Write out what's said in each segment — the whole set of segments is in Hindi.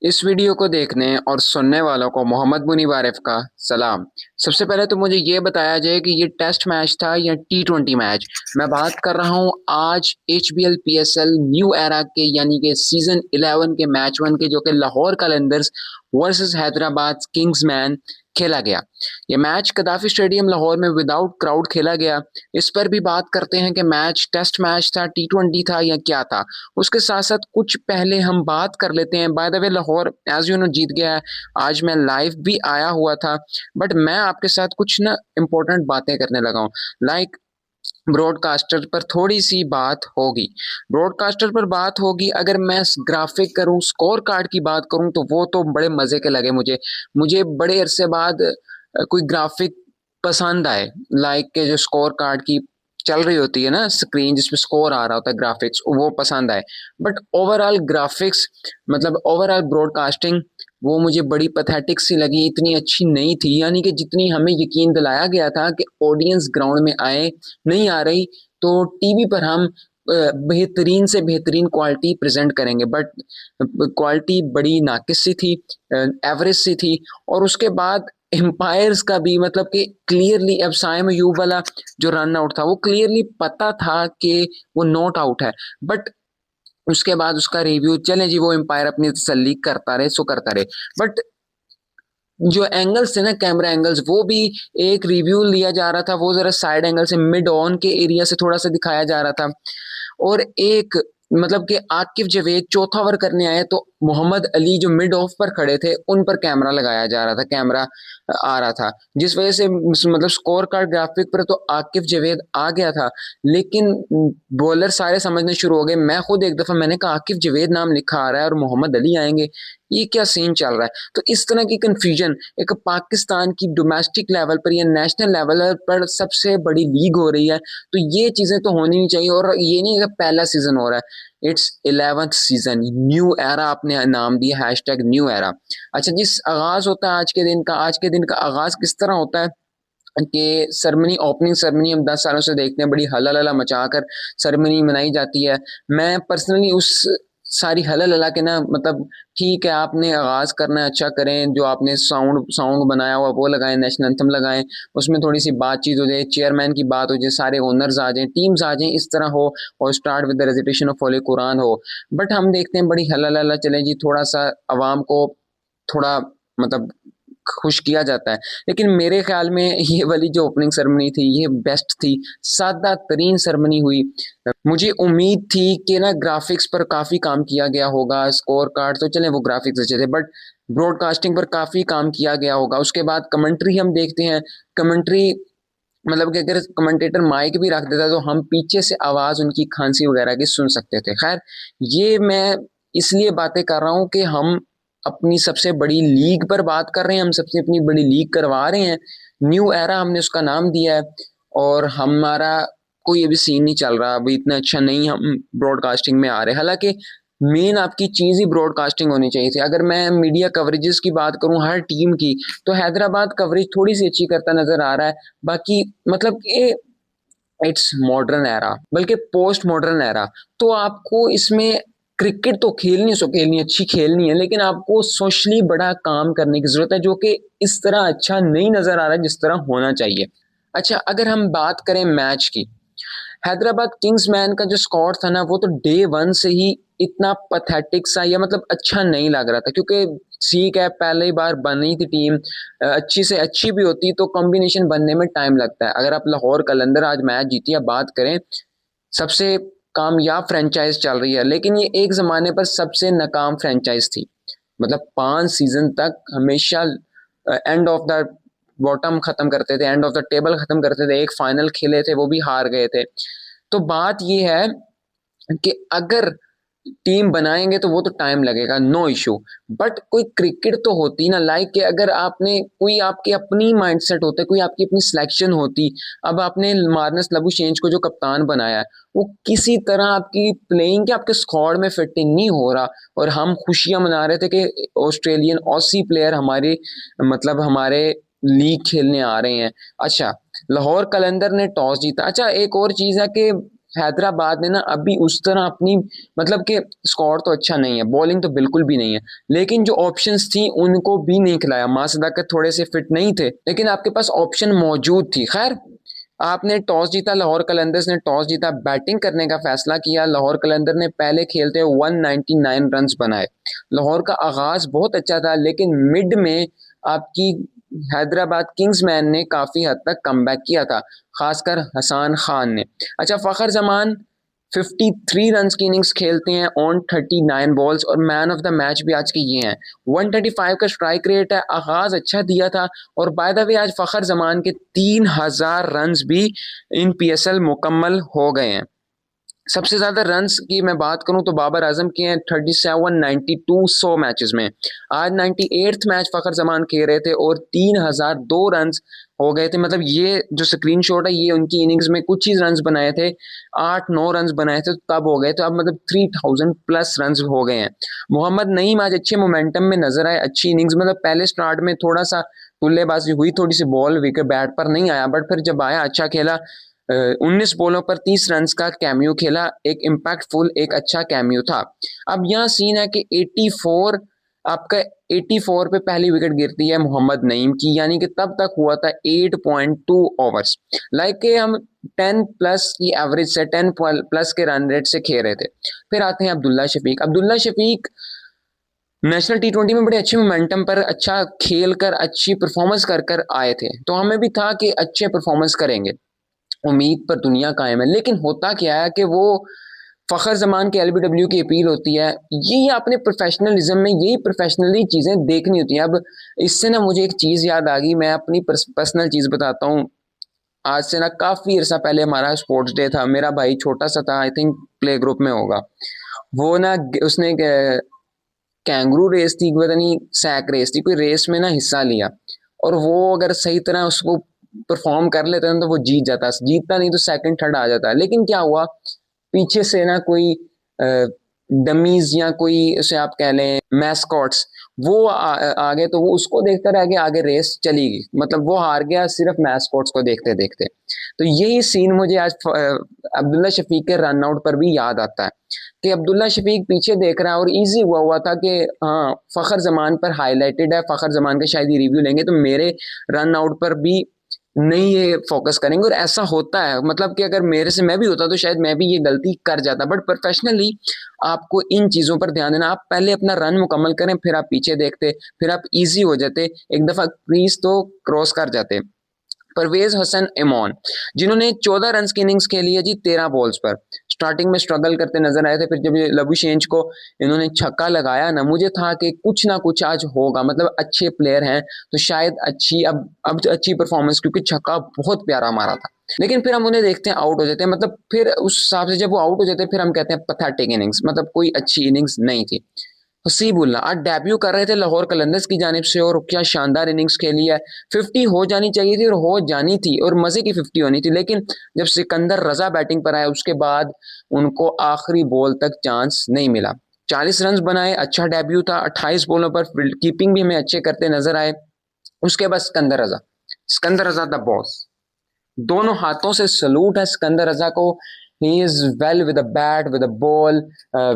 इस वीडियो को देखने और सुनने वालों को मोहम्मद मुनीब आरिफ का सलाम। सबसे पहले तो मुझे ये बताया जाए कि ये टेस्ट मैच था या टी20 मैच। मैं बात कर रहा हूँ आज एचबीएल पीएसएल न्यू एरा के यानी कि सीजन 11 के मैच वन के, जो कि लाहौर कलंदर्स वर्सेस हैदराबाद किंग्समैन खेला गया। ये मैच कदाफी स्टेडियम लाहौर में विदाउट क्राउड खेला गया। इस पर भी बात करते हैं कि मैच टेस्ट मैच था, टी20 था या क्या था। उसके साथ साथ कुछ पहले हम बात कर लेते हैं। By the way Lahore as you know जीत गया है। आज मैं लाइव भी आया हुआ था, बट मैं आपके साथ कुछ ना इम्पोर्टेंट बातें करने लगा हूँ। लाइक ब्रॉडकास्टर पर थोड़ी सी बात होगी। ब्रॉडकास्टर पर बात होगी। अगर मैं ग्राफिक करूं, स्कोर कार्ड की बात करूं, तो वो तो बड़े मजे के लगे मुझे। मुझे बड़े अरसे बाद कोई ग्राफिक पसंद आए। लाइक के जो स्कोर कार्ड की चल रही होती है ना स्क्रीन, जिसमें स्कोर आ रहा होता है, ग्राफिक्स वो पसंद आए। बट ओवरऑल ग्राफिक्स मतलब ओवरऑल ब्रॉडकास्टिंग वो मुझे बड़ी पैथेटिक सी लगी, इतनी अच्छी नहीं थी। यानी कि जितनी हमें यकीन दिलाया गया था कि ऑडियंस ग्राउंड में आए, नहीं आ रही। तो टीवी पर हम बेहतरीन से बेहतरीन क्वालिटी प्रेजेंट करेंगे, बट क्वालिटी बड़ी नाकिस सी थी, एवरेज सी थी। और उसके बाद एम्पायर्स का भी मतलब कि क्लियरली अब साइम अयूब वाला जो रन आउट था वो क्लियरली पता था कि वो नॉट आउट है। बट उसके बाद उसका रिव्यू चले जी, वो एम्पायर अपनी तसल्ली करता रहे, सो करता रहे। बट जो एंगल्स थे ना, कैमरा एंगल्स, वो भी एक रिव्यू लिया जा रहा था, वो जरा साइड एंगल से मिड ऑन के एरिया से थोड़ा सा दिखाया जा रहा था। और एक मतलब कि आकिब जावेद चौथा ओवर करने आए तो मोहम्मद अली जो मिड ऑफ पर खड़े थे उन पर कैमरा लगाया जा रहा था, कैमरा आ रहा था, जिस वजह से मतलब स्कोर कार्ड ग्राफिक पर तो आकिब जावेद आ गया था। लेकिन बॉलर सारे समझने शुरू हो गए। मैं खुद एक दफा मैंने कहा आकिब जावेद नाम लिखा आ रहा है और मोहम्मद अली आएंगे, ये क्या सीन चल रहा है। तो इस तरह की कंफ्यूजन एक पाकिस्तान की डोमेस्टिक लेवल पर या नेशनल लेवल पर सबसे बड़ी लीग हो रही है, तो ये चीजें तो होनी नहीं चाहिए। और ये नहीं कि पहला सीजन हो रहा है, it's 11th season, new era आपने नाम दिया, हैशटैग न्यू एरा। अच्छा, जिस आगाज होता है आज के दिन का आगाज किस तरह होता है कि सरमनी, ओपनिंग सरमनी हम 10 सालों से देखते हैं, बड़ी हला लला मचाकर सरमनी मनाई जाती है। मैं पर्सनली उस सारी हला लला के ना मतलब, ठीक है आपने आगाज करना है, अच्छा करें, जो आपने साउंड साउंड बनाया हुआ वो लगाएं, नेशनल एंथम लगाएं, उसमें थोड़ी सी बातचीत हो जाए, चेयरमैन की बात हो जाए, सारे ओनर्स आ जाएं, टीम्स आ जाएं, इस तरह हो। और start with the recitation of holy Quran हो। बट हम देखते हैं बड़ी हला लला चले जी, थोड़ा सा अवाम को थोड़ा मतलब खुश किया जाता है। लेकिन मेरे ख्याल में ये वाली जो ओपनिंग सेरेमनी थी ये बेस्ट थी, सादा तरीन सेरेमनी हुई। मुझे उम्मीद थी कि ना ग्राफिक्स पर काफी काम किया गया होगा, स्कोर कार्ड तो चले वो ग्राफिक्स अच्छे थे, बट ब्रॉडकास्टिंग पर काफी काम किया गया होगा। उसके बाद कमेंट्री हम देखते हैं, कमेंट्री मतलब कि अगर कमेंटेटर माइक भी रख देता तो हम पीछे से आवाज उनकी खांसी वगैरह की सुन सकते थे। खैर, ये मैं इसलिए बातें कर रहा हूँ कि हम अपनी सबसे बड़ी लीग पर बात कर रहे हैं, हम सबसे अपनी बड़ी लीग करवा रहे हैं। न्यू एरा हमने उसका नाम दिया है। और हमारा कोई अभी सीन नहीं चल रहा, अभी इतना अच्छा नहीं हम ब्रॉडकास्टिंग में आ रहे। हालांकि मेन आपकी चीज ही ब्रॉडकास्टिंग होनी चाहिए थी। अगर मैं मीडिया कवरेजेस की बात करूं हर टीम की, तो हैदराबाद कवरेज थोड़ी सी अच्छी करता नजर आ रहा है। बाकी मतलब ये इट्स मॉडर्न एरा, बल्कि पोस्ट मॉडर्न एरा। तो आपको इसमें क्रिकेट तो खेलनी, सो खेलनी अच्छी खेलनी है, लेकिन आपको सोशली बड़ा काम करने की जरूरत है, जो कि इस तरह अच्छा नहीं नजर आ रहा है जिस तरह होना चाहिए। अच्छा, अगर हम बात करें मैच की, हैदराबाद किंग्स मैन का जो स्कोर था ना, वो तो डे वन से ही इतना पथेटिक सा या मतलब अच्छा नहीं लग रहा था। क्योंकि ठीक है पहली बार बनी थी टीम, अच्छी से अच्छी भी होती तो कॉम्बिनेशन बनने में टाइम लगता है। अगर आप लाहौर कलंदर आज मैच जीती या बात करें, सबसे कामयाब फ्रेंचाइज चल रही है, लेकिन ये एक जमाने पर सबसे नाकाम फ्रेंचाइज थी। मतलब 5 सीजन तक हमेशा एंड ऑफ द बॉटम खत्म करते थे, एंड ऑफ द टेबल खत्म करते थे। एक फाइनल खेले थे वो भी हार गए थे। तो बात ये है कि अगर टीम बनाएंगे तो वो तो टाइम लगेगा, नो इशू। बट कोई क्रिकेट तो होती ना, लाइक कि अगर आपने कोई आपकी अपनी माइंडसेट होता, कोई आपकी अपनी सिलेक्शन होती। अब आपने मार्नस लबुशेंज को जो कप्तान बनाया है, वो किसी तरह आपकी प्लेइंग के आपके स्क्वाड में फिटिंग नहीं हो रहा। और हम खुशियां मना रहे थे कि ऑस्ट्रेलियन ऑसी प्लेयर हमारे मतलब हमारे लीग खेलने आ रहे हैं। अच्छा, लाहौर कलंदर ने टॉस जीता। अच्छा, एक और चीज है कि हैदराबाद ने ना अभी उस तरह अपनी मतलब कि स्कोर तो अच्छा नहीं है, बॉलिंग तो बिल्कुल भी नहीं है, लेकिन जो ऑप्शंस थी उनको भी नहीं खिलाया। मां सदाकत थोड़े से फिट नहीं थे, लेकिन आपके पास ऑप्शन मौजूद थी। खैर, आपने टॉस जीता, लाहौर कलंदर्स ने टॉस जीता, बैटिंग करने का फैसला किया। लाहौर कलंदर ने पहले खेलते 199 रन्स बनाए। लाहौर का आगाज बहुत अच्छा था, लेकिन मिड में आपकी हैदराबाद किंग्समैन ने काफी हद तक कमबैक किया था, खासकर हसान खान ने। अच्छा, फखर जमान 53 रन्स की इनिंग्स खेलते हैं ऑन 39 बॉल्स, और मैन ऑफ द मैच भी आज के ये हैं। 135 का स्ट्राइक रेट है, आगाज अच्छा दिया था। और बाय द वे आज फखर जमान के 3000 रन्स भी इन पीएसएल मुकम्मल हो गए हैं। सबसे ज्यादा रन्स की मैं बात करूं तो बाबर आजम के हैं 37, 92 100 मैचेस में। आज 98th मैच फखर जमान खेल रहे थे और 3002 रन्स हो गए थे। मतलब ये जो स्क्रीनशॉट है ये उनकी इनिंग्स में कुछ ही रन्स बनाए थे, 8-9 रन्स बनाए थे तब हो गए, तो अब मतलब 3000 प्लस रन्स हो गए हैं। मोहम्मद नईम आज अच्छे मोमेंटम में नजर आए, अच्छी इनिंग्स, मतलब पहले स्टार्ट में थोड़ा सा तुल्लेबाजी हुई, थोड़ी सी बॉल विकेट बैट पर नहीं आया, बट फिर जब आया अच्छा खेला। 19 बॉलों पर 30 रन्स का कैमियो खेला, एक इम्पैक्टफुल एक अच्छा कैमियो था। अब यहाँ सीन है कि 84 आपका 84 पे पहली विकेट गिरती है मोहम्मद नईम की, यानी कि तब तक हुआ था 8.2 ओवर्स। लाइक के हम 10 प्लस की एवरेज से 10 प्लस के रन रेट से खेल रहे थे। फिर आते हैं अब्दुल्ला शफीक। अब्दुल्ला शफीक नेशनल टी20 में बड़े अच्छे मोमेंटम पर अच्छा खेल कर अच्छी परफॉर्मेंस कर कर आए थे, तो हमें भी था कि अच्छे परफॉर्मेंस करेंगे, उम्मीद पर दुनिया कायम है। लेकिन होता क्या है कि वो फखर जमान के एलबीडब्ल्यू की अपील होती है। यही अपने प्रोफेशनलिज्म में यही प्रोफेशनली चीजें देखनी होती हैं। अब इससे ना मुझे एक चीज याद आ गई, मैं अपनी पर्सनल चीज बताता हूँ। आज से ना काफी अर्सा पहले हमारा स्पोर्ट्स डे था, मेरा भाई छोटा सा था, आई थिंक प्ले ग्रुप में होगा। वो ना उसने कैंगरू रेस थी, पता नहीं सैक रेस थी, कोई रेस में ना हिस्सा लिया, और वो अगर सही तरह उसको परफॉर्म कर लेता है तो वो जीत जाता, जीतता नहीं तो सेकंड थर्ड आ जाता है। लेकिन क्या हुआ, पीछे से ना कोई डमीज या कोई उसे आप कह लें मैस्कॉट्स, वो आगे, तो वो उसको देखता रह गया, आगे रेस चली गई, मतलब वो हार गया सिर्फ मैस्कॉट्स को देखते देखते। तो यही सीन मुझे आज अब्दुल्ला शफीक के रन आउट पर भी याद आता है कि अब्दुल्ला शफीक पीछे देख रहा है और इजी हुआ था कि हाँ फखर जमान पर हाईलाइटेड है, फखर जमान का शायद ही रिव्यू लेंगे तो मेरे रन आउट पर भी नहीं ये फोकस करेंगे। और ऐसा होता है, मतलब कि अगर मेरे से मैं भी होता तो शायद मैं भी ये गलती कर जाता, बट प्रोफेशनली आपको इन चीजों पर ध्यान देना। आप पहले अपना रन मुकम्मल करें, फिर आप पीछे देखते, फिर आप इजी हो जाते, एक दफा क्रीज तो क्रॉस कर जाते। परवेज हसन इमॉन, जिन्होंने 14 रन की इनिंग्स खेली है जी 13 बॉल्स पर, स्टार्टिंग में स्ट्रगल करते नजर आए थे, फिर जब ये लबुशेंज को इन्होंने छक्का लगाया ना, मुझे था कि कुछ ना कुछ आज होगा, मतलब अच्छे प्लेयर हैं तो शायद अच्छी अब अच्छी परफॉर्मेंस, क्योंकि छक्का बहुत प्यारा मारा था। लेकिन फिर हम उन्हें देखते हैं आउट हो जाते हैं, मतलब फिर उस हिसाब से जब वो आउट हो जाते हैं फिर हम कहते हैं पैथेटिक इनिंग्स, मतलब कोई अच्छी इनिंग्स नहीं थी। हसीबुल्ला आज डेब्यू कर रहे थे लाहौर कलंदर्स की जानिब से, और क्या शानदार इनिंग्स खेली है। 50 हो जानी चाहिए थी और हो जानी थी, और मजे की 50 होनी थी, लेकिन जब सिकंदर रजा बैटिंग पर आया उसके बाद उनको आखिरी बॉल तक चांस नहीं मिला। 40 रन बनाए, अच्छा डेब्यू था। 28 बॉलों पर फील्ड कीपिंग भी हमें अच्छे करते नजर आए। उसके बाद सिकंदर रजा, सिकंदर रजा द बॉस, दोनों हाथों से सलूट है सिकंदर रजा को। He is well with a bat, with a ball,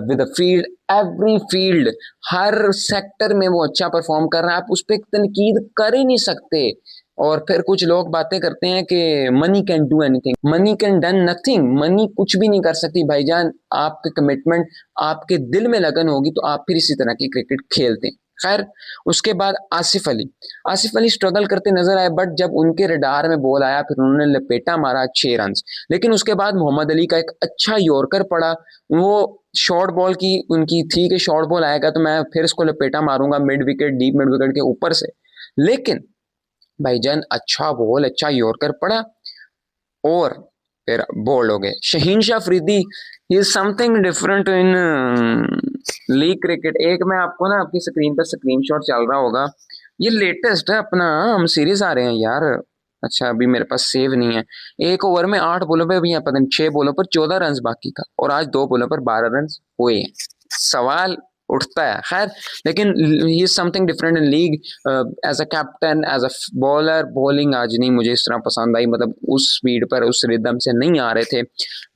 with a field, every field, her sector में वो अच्छा परफॉर्म कर रहा है, आप उस पर तनकीद कर ही नहीं सकते। और फिर कुछ लोग बातें करते हैं कि money can do anything, money can done nothing, money कुछ भी नहीं कर सकती भाईजान। आपके कमिटमेंट, आपके दिल में लगन होगी तो आप फिर इसी तरह की क्रिकेट खेलते हैं। खैर, उसके बाद आसिफ अली, आसिफ अली स्ट्रगल करते नजर आए, बट जब उनके रडार में बॉल आया फिर उन्होंने लपेटा मारा 6 रन। लेकिन उसके बाद मोहम्मद अली का एक अच्छा यॉर्कर पड़ा, वो शॉर्ट बॉल की उनकी थी कि शॉर्ट बॉल आएगा तो मैं फिर इसको लपेटा मारूंगा mid wicket, deep mid wicket के ऊपर से। लेकिन भाईजान अच्छा बॉल, अच्छा यॉर्कर पड़ा और फिर बोल्ड हो गए। Shaheen Shah Afridi is something different in league cricket. एक मैं आपको ना आपकी स्क्रीन पर स्क्रीनशॉट चल रहा होगा, ये लेटेस्ट है अपना, हम सीरीज आ रहे हैं यार। अच्छा अभी मेरे पास सेव नहीं है। एक ओवर में 8 बॉलों पे भी पता नहीं 6 बॉलों पर 14 रन बाकी था, और आज 2 बॉलों पर 12 रन हुए हैं। सवाल उठता है। खैर, लेकिन he is something different in league. As a captain, as a bowler, bowling आज नहीं मुझे इस तरह पसंद आई, मतलब उस स्पीड पर, उस रिदम से नहीं आ रहे थे।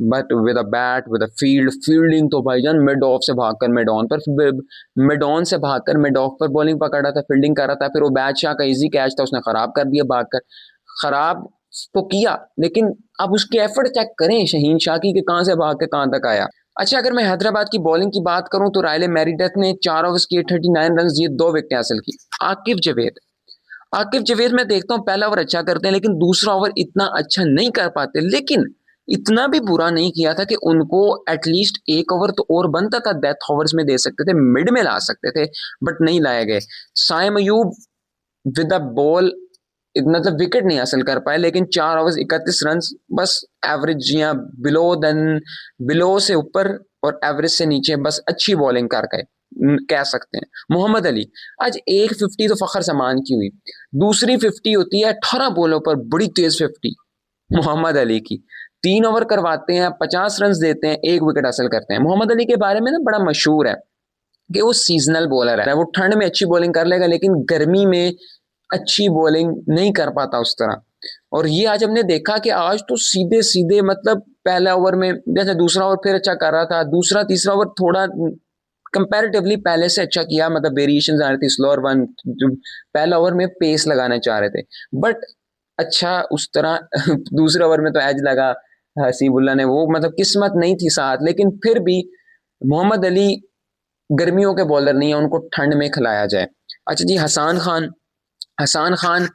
But with a bat, with a fielding तो भाईजान मिड ऑफ से भागकर मिड ऑन पर, मिड ऑन से भागकर मिड ऑफ पर बॉलिंग पकड़ रहा था, फील्डिंग कर रहा था। फिर वो बादशाह का इजी कैच था, उसने खराब कर दिया भागकर। खराब तो किया, लेकिन अब उसके एफर्ट चेक करें शहीन शाह की, कि कहां से भाग के कहां तक आया। अच्छा, अगर मैं हैदराबाद की बॉलिंग की बात करूं तो रायले मेरिडेथ ने 4 ओवर्स किए, 39 रन दिए, 2 विकेटें हासिल की। आकिब जवेद आकिब जवेद मैं देखता हूं पहला ओवर अच्छा करते हैं, लेकिन दूसरा ओवर इतना अच्छा नहीं कर पाते। लेकिन इतना भी बुरा नहीं किया था कि उनको एटलीस्ट 1 ओवर तो और बनता था, डेथ ओवर्स में दे सकते थे, मिड में ला सकते थे, बट नहीं लाए गए। Saim Ayub with the ball मतलब विकेट नहीं हासिल कर पाए, लेकिन 4 ओवर 31 रन, बस एवरेज या बिलो देन, बिलो से ऊपर और एवरेज से नीचे, बस अच्छी बॉलिंग कर गए कह सकते हैं। मोहम्मद अली, आज एक 50 तो फखर समान की हुई, दूसरी 50 होती है 18 बॉलों पर, बड़ी तेज 50 मोहम्मद अली की। 3 ओवर करवाते हैं, 50 रन देते हैं, 1 विकेट हासिल करते हैं। मोहम्मद अली के बारे में ना बड़ा मशहूर है कि वो सीजनल बॉलर है, वो ठंड में अच्छी बॉलिंग कर लेगा, लेकिन गर्मी में अच्छी बॉलिंग नहीं कर पाता उस तरह। और ये आज हमने देखा कि आज तो सीधे सीधे, मतलब पहला ओवर में जैसे, दूसरा ओवर फिर अच्छा कर रहा था, दूसरा तीसरा ओवर थोड़ा कंपैरेटिवली पहले से अच्छा किया, मतलब वेरिएशंस आ रही थी, स्लोअर वन, जो पहला ओवर में पेस लगाना चाह रहे थे, बट अच्छा उस तरह दूसरे ओवर में तो एज लगा हसीबुल्ला ने, वो मतलब किस्मत नहीं थी साथ। लेकिन फिर भी मोहम्मद अली गर्मियों के बॉलर नहीं है, उनको ठंड में खिलाया जाए। अच्छा जी, हसान खान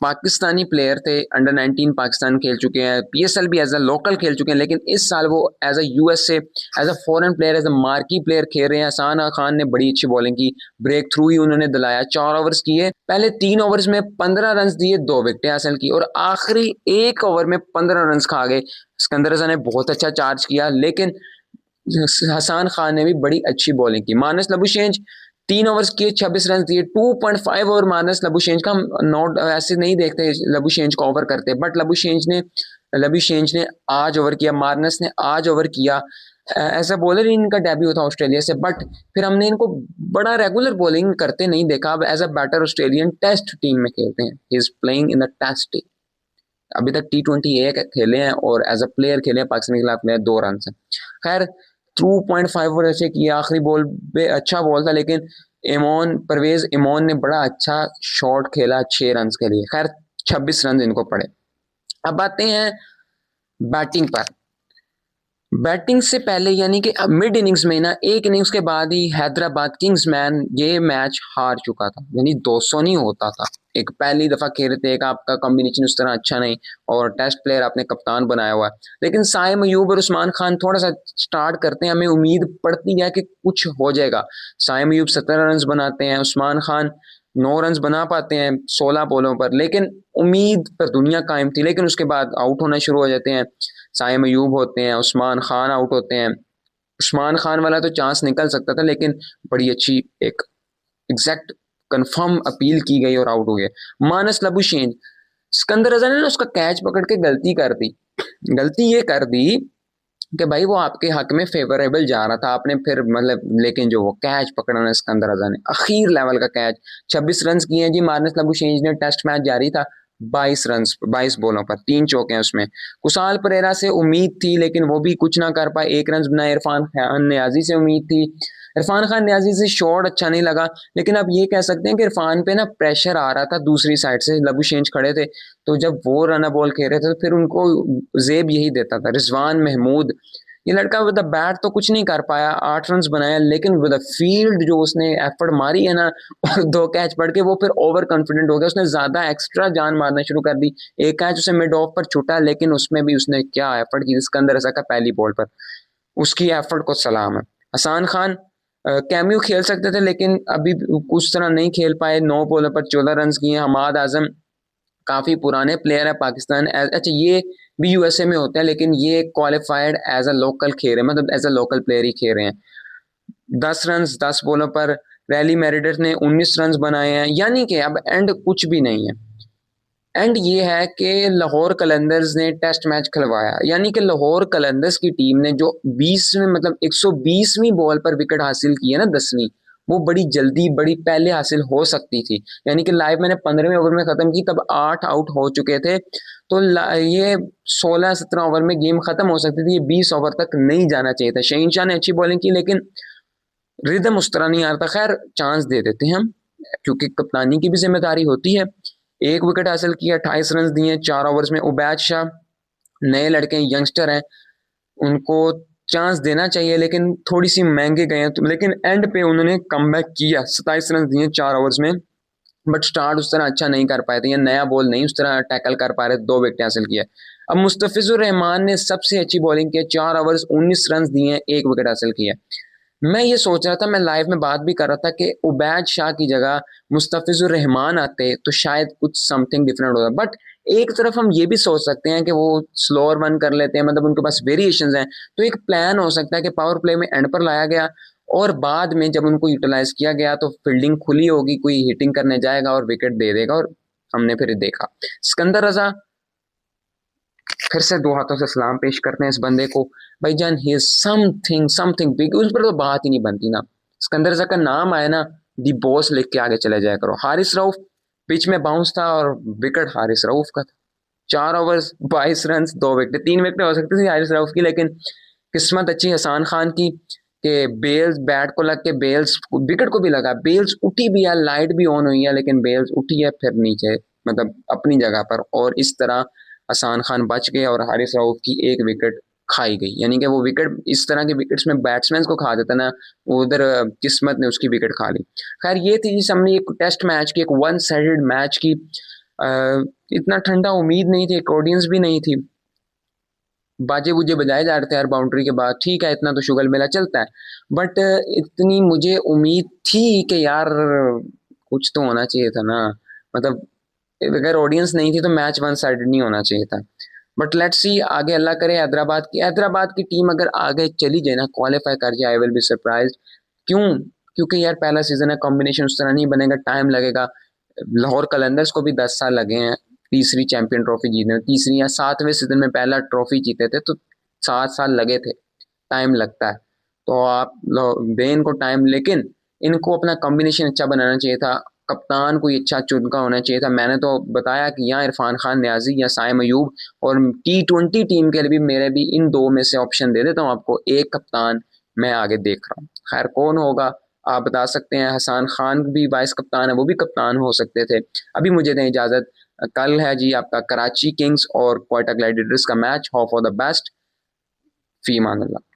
पाकिस्तानी प्लेयर थे, अंडर 19 पाकिस्तान खेल चुके हैं, पीएसएल भी एज अ लोकल खेल चुके हैं, लेकिन इस साल वो as a USA, as a foreign player, as a marquee player खेल रहे हैं। हसान खान ने बड़ी अच्छी बॉलिंग की, ब्रेक थ्रू ही उन्होंने दिलाया। 4 ओवर्स किए, पहले 3 ओवर्स में 15 रन दिए, 2 विकेटें हासिल की, और आखिरी 1 ओवर में 15 रन खा गए। सिकंदर रजा ने बहुत अच्छा चार्ज किया, लेकिन हसान खान ने भी बड़ी अच्छी बॉलिंग की। मानस लबुशेंज 3 ओवर्स किए, 26 रन दिए, 2.5 ओवर मानस लबुशेंज का। हम नॉट ऐसे नहीं देखते लबुशेंज को ओवर करते, बट लबुशेंज ने आज ओवर किया, मार्नस ने आज ओवर किया। ऐसा बॉलर ही इनका डेब्यू था ऑस्ट्रेलिया से, बट फिर हमने इनको बड़ा रेगुलर बॉलिंग करते नहीं देखा। अब as a batter Australian test team में खेलते हैं, he is playing in the test team. अभी तक T20 एक खेले हैं और एज अ प्लेयर खेले हैं, पाकिस्तान के खिलाफ खेले 2 रन से। खैर, 2.5 ओवर ऐसे किए, आखिरी बॉल पे अच्छा बॉल था, लेकिन परवेज इमोन ने बड़ा अच्छा शॉट खेला 6 रन के लिए। खैर, 26 रन इनको पड़े। अब आते हैं बैटिंग पर। बैटिंग से पहले यानी कि मिड इनिंग्स में ना, एक इनिंग्स के बाद ही हैदराबाद किंग्समैन ये मैच हार चुका था, यानी 200 नहीं होता था। एक पहली दफा खेल रहे थे, एक आपका कॉम्बिनेशन उस तरह अच्छा नहीं, और टेस्ट प्लेयर आपने कप्तान बनाया हुआ है। लेकिन साइम अयूब और उस्मान खान थोड़ा सा स्टार्ट करते हैं, हमें उम्मीद पड़ती है कि कुछ हो जाएगा। साइम अयूब 17 रन बनाते हैं, उस्मान खान 9 रन बना पाते हैं 16 बॉलों पर, लेकिन उम्मीद पर दुनिया कायम थी। लेकिन उसके बाद आउट होना शुरू हो जाते हैं, साइम अयूब होते हैं, उस्मान खान आउट होते हैं। उस्मान खान वाला तो चांस निकल सकता था, लेकिन बड़ी अच्छी एक एग्जैक्ट कंफर्म अपील की गई और आउट हो गए। मानस लबुशेन, सिकंदर रजा ने उसका कैच पकड़ के गलती ये कर दी कि भाई वो आपके हक में फेवरेबल जा रहा था, आपने फिर मतलब, लेकिन जो वो कैच पकड़ा ना सिकंदर रजा ने, अखीर लेवल का कैच। 26 रन किए जी मार्नस लबुशेंज ने, टेस्ट मैच जारी था। 22 रन, 22 बॉलों पर 3 चौके हैं उसमें। कुशाल परेरा से उम्मीद थी, लेकिन वो भी कुछ ना कर पाए, 1 रन बनाए। इरफान खान न्याजी से उम्मीद थी, इरफान खान न्याजी से शॉट अच्छा नहीं लगा। लेकिन अब ये कह सकते हैं कि इरफान पे ना प्रेशर आ रहा था दूसरी साइड से, लबुशेंज खड़े थे, तो जब वो रन बॉल खेल रहे थे तो फिर उनको जेब यही देता था। रिजवान महमूद, ये लड़का विद द बैट तो कुछ नहीं कर पाया, 8 रन बनाया, लेकिन विद द फील्ड जो उसने एफर्ट मारी है ना, और 2 कैच पड़ के वो फिर ओवर कॉन्फिडेंट हो गया, उसने ज्यादा एक्स्ट्रा जान मारना शुरू कर दी। एक कैच उसे मिड ऑफ पर छूटा, लेकिन उसमें भी उसने क्या एफर्ट की, इसके अंदर ऐसा का पहली बॉल पर, उसकी एफर्ट को सलाम है। हसान खान कैमियो खेल सकते थे, लेकिन अभी उस तरह नहीं खेल पाए। 9 बॉलों पर 14 रन किए। हमाद आजम काफी पुराने प्लेयर है पाकिस्तान, अच्छा ये भी यूएसए में होते हैं, लेकिन ये क्वालिफाइड एज अ लोकल खेल रहे हैं, मतलब एज अ लोकल प्लेयर ही खेल रहे हैं। 10 रन 10 बॉलों पर। रैली मेरिडेथ ने 19 रन बनाए हैं, यानी कि अब एंड कुछ भी नहीं है। एंड ये है कि लाहौर कलंदर्स ने टेस्ट मैच खिलवाया, यानी कि लाहौर कलंदर्स की टीम ने जो 20 में मतलब 120वीं बॉल पर विकेट हासिल की है ना, 10वीं, वो बड़ी जल्दी बड़ी पहले हासिल हो सकती थी। यानी कि लाइव मैंने 15वें ओवर में ख़त्म की, तब 8 आउट हो चुके थे। तो ये 16-17 ओवर में गेम ख़त्म हो सकती थी, ये 20 ओवर तक नहीं जाना चाहिए था। शहीन शाह ने अच्छी बॉलिंग की, लेकिन रिदम उस तरह नहीं आ रहा था। खैर चांस दे देते हैं हम, क्योंकि कप्तानी की भी जिम्मेदारी होती है। एक विकेट हासिल किया, 28 रन दिए 4 ओवर्स में। उबैद शाह नए लड़के हैं, यंगस्टर हैं, उनको चांस देना चाहिए, लेकिन थोड़ी सी महंगे गए हैं। तो लेकिन एंड पे उन्होंने कमबैक किया, 27 रन दिए 4 ओवर्स में। बट स्टार्ट उस तरह अच्छा नहीं कर पाए थे, या नया बॉल नहीं उस तरह टैकल कर पा रहे, 2 विकेट हासिल किया। अब मुस्तफिजुर रहमान ने सबसे अच्छी बॉलिंग की, 4 ओवर्स 19 रन दिए, 1 विकेट हासिल किया। मैं ये सोच रहा था, मैं लाइव में बात भी कर रहा था कि उबैद शाह की जगह मुस्तफिजुर रहमान आते तो शायद कुछ समथिंग डिफरेंट होता। बट एक तरफ हम ये भी सोच सकते हैं कि वो स्लोअर वन कर लेते हैं, मतलब उनके पास वेरिएशंस हैं। तो एक प्लान हो सकता है कि पावर प्ले में एंड पर लाया गया, और बाद में जब उनको यूटिलाइज किया गया तो फील्डिंग खुली होगी, कोई हिटिंग करने जाएगा और विकेट दे देगा। और हमने फिर देखा सिकंदर रजा, फिर से 2 हाथों से सलाम पेश करते हैं इस बंदे को। भाईजान ही इज समथिंग समथिंग बिग, उस पर तो बात ही नहीं बनती ना। सिकंदर रजा का नाम आया ना, दी बॉस लिख के आगे चले जाया करो। हारिस रऊफ पिच में बाउंस था और विकेट हारिस रऊफ का था। 4 ओवर्स 22 रन 2 विकेट, 3 विकेट हो सकती थी हारिस रऊफ की, लेकिन किस्मत अच्छी हसान खान की कि बेल्स बैट को लग के बेल्स विकेट को भी लगा। बेल्स उठी भी है, लाइट भी ऑन हुई है, लेकिन बेल्स उठी है फिर नीचे, मतलब अपनी जगह पर, और इस तरह हसान खान बच गए और हारिस रऊफ की 1 विकेट खाई गई। यानी कि वो विकेट, इस तरह के विकेट्स में बैट्समैन को खा देता ना, उधर किस्मत ने उसकी विकेट खा ली। खैर ये थी जिस हमने एक टेस्ट मैच की, एक वन साइडेड मैच की। इतना ठंडा उम्मीद नहीं थी, एक ऑडियंस भी नहीं थी, बाजे बुजे बजाए जा रहे थे हर बाउंड्री के बाद। ठीक है, इतना तो शुगर मेला चलता है, बट इतनी मुझे उम्मीद थी कि यार कुछ तो होना चाहिए था ना। मतलब अगर ऑडियंस नहीं थी तो मैच वन साइडेड नहीं होना चाहिए था। बट लेट्स सी, आगे अल्लाह करे। हैदराबाद की टीम अगर आगे चली जाए ना, क्वालिफाई कर जाए, आई विल बी सरप्राइज। क्यों? क्योंकि यार पहला सीजन है, कॉम्बिनेशन उस तरह नहीं बनेगा, टाइम लगेगा। लाहौर कलंदर्स को भी 10 साल लगे हैं तीसरी चैंपियन ट्रॉफी जीतने में। तीसरी या 7वें सीजन में पहला ट्रॉफी जीते थे, तो 7 साल लगे थे। टाइम लगता है, तो आप दें इनको टाइम, लेकिन इनको अपना कॉम्बिनेशन अच्छा बनाना चाहिए था। कप्तान कोई अच्छा चुनका होना चाहिए था। मैंने तो बताया कि यहाँ इरफान खान न्याजी या साइम अयूब, और T20 टीम के लिए भी मेरे भी इन 2 में से ऑप्शन दे देता हूँ आपको। एक कप्तान मैं आगे देख रहा हूँ, खैर कौन होगा आप बता सकते हैं। हसन खान भी वाइस कप्तान है, वो भी कप्तान हो सकते थे। अभी मुझे दें इजाजत, कल है जी आपका कराची किंग्स और क्वेटा ग्लैडिएटर्स का मैच। होप फॉर द बेस्ट, फी मान अल्लाह।